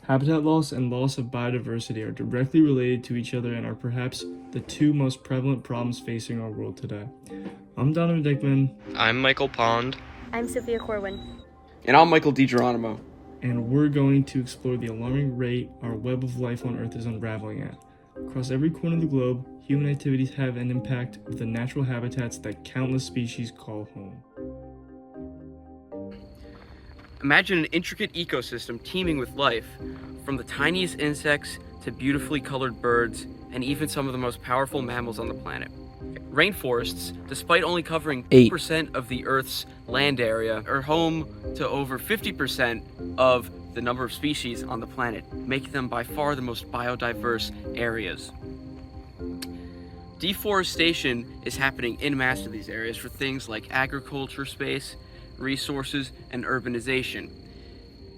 Habitat loss and loss of biodiversity are directly related to each other and are perhaps the two most prevalent problems facing our world today. I'm Donovan Dickman, I'm Michael Pond. I'm Sophia Corwin. And I'm Michael DiGeronimo. and we're going to explore the alarming rate our web of life on Earth is unraveling at. Across every corner of the globe, human activities have an impact of the natural habitats that countless species call home. Imagine an intricate ecosystem teeming with life, from the tiniest insects to beautifully colored birds, and even some of the most powerful mammals on the planet. Rainforests, despite only covering 8% of the Earth's land area, are home to over 50% of the number of species on the planet, making them by far the most biodiverse areas. Deforestation is happening en masse in these areas for things like agriculture space, resources, and urbanization,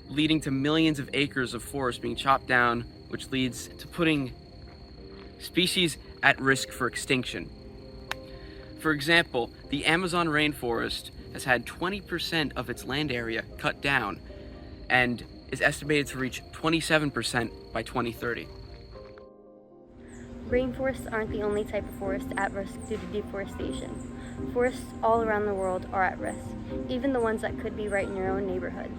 leading to millions of acres of forest being chopped down, which leads to putting species at risk for extinction. For example, the Amazon rainforest has had 20% of its land area cut down and is estimated to reach 27% by 2030. Rainforests aren't the only type of forest at risk due to deforestation. Forests all around the world are at risk, even the ones that could be right in your own neighborhood.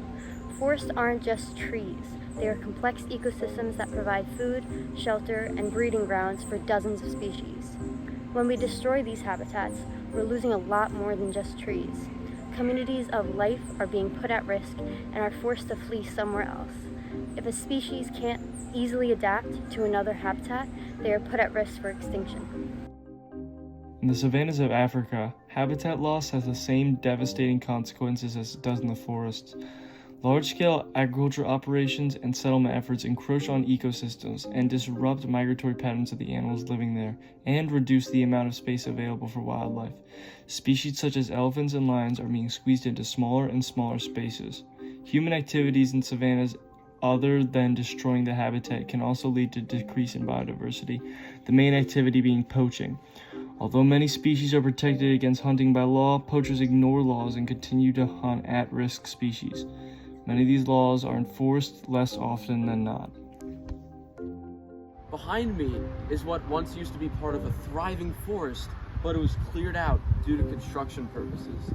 Forests aren't just trees. They are complex ecosystems that provide food, shelter, and breeding grounds for dozens of species. When we destroy these habitats, we're losing a lot more than just trees. Communities of life are being put at risk and are forced to flee somewhere else. If a species can't easily adapt to another habitat, they are put at risk for extinction. In the savannas of Africa, habitat loss has the same devastating consequences as it does in the forests. Large-scale agriculture operations and settlement efforts encroach on ecosystems and disrupt migratory patterns of the animals living there, and reduce the amount of space available for wildlife. Species such as elephants and lions are being squeezed into smaller and smaller spaces. Human activities in savannas other than destroying the habitat can also lead to decrease in biodiversity, the main activity being poaching. Although many species are protected against hunting by law, poachers ignore laws and continue to hunt at-risk species. Many of these laws are enforced less often than not. Behind me is what once used to be part of a thriving forest, but it was cleared out due to construction purposes.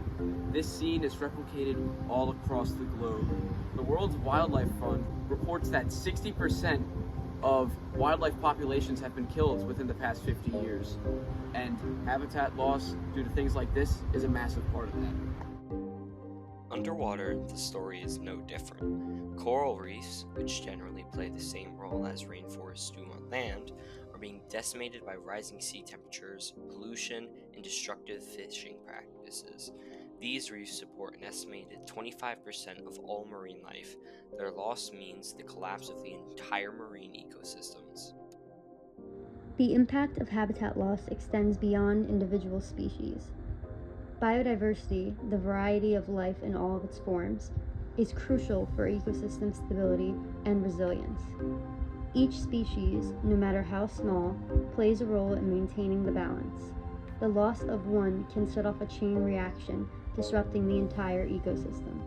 This scene is replicated all across the globe. The World Wildlife Fund reports that 60% of wildlife populations have been killed within the past 50 years. And habitat loss due to things like this is a massive part of that. Underwater, the story is no different. Coral reefs, which generally play the same role as rainforests do on land, are being decimated by rising sea temperatures, pollution, and destructive fishing practices. These reefs support an estimated 25% of all marine life. Their loss means the collapse of the entire marine ecosystems. The impact of habitat loss extends beyond individual species. Biodiversity, the variety of life in all of its forms, is crucial for ecosystem stability and resilience. Each species, no matter how small, plays a role in maintaining the balance. The loss of one can set off a chain reaction, disrupting the entire ecosystem.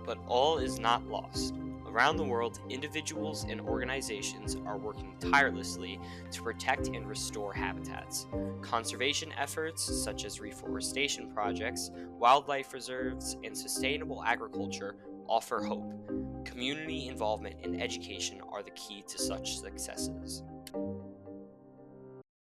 But all is not lost. Around the world, individuals and organizations are working tirelessly to protect and restore habitats. Conservation efforts such as reforestation projects, wildlife reserves, and sustainable agriculture offer hope. Community involvement and education are the key to such successes.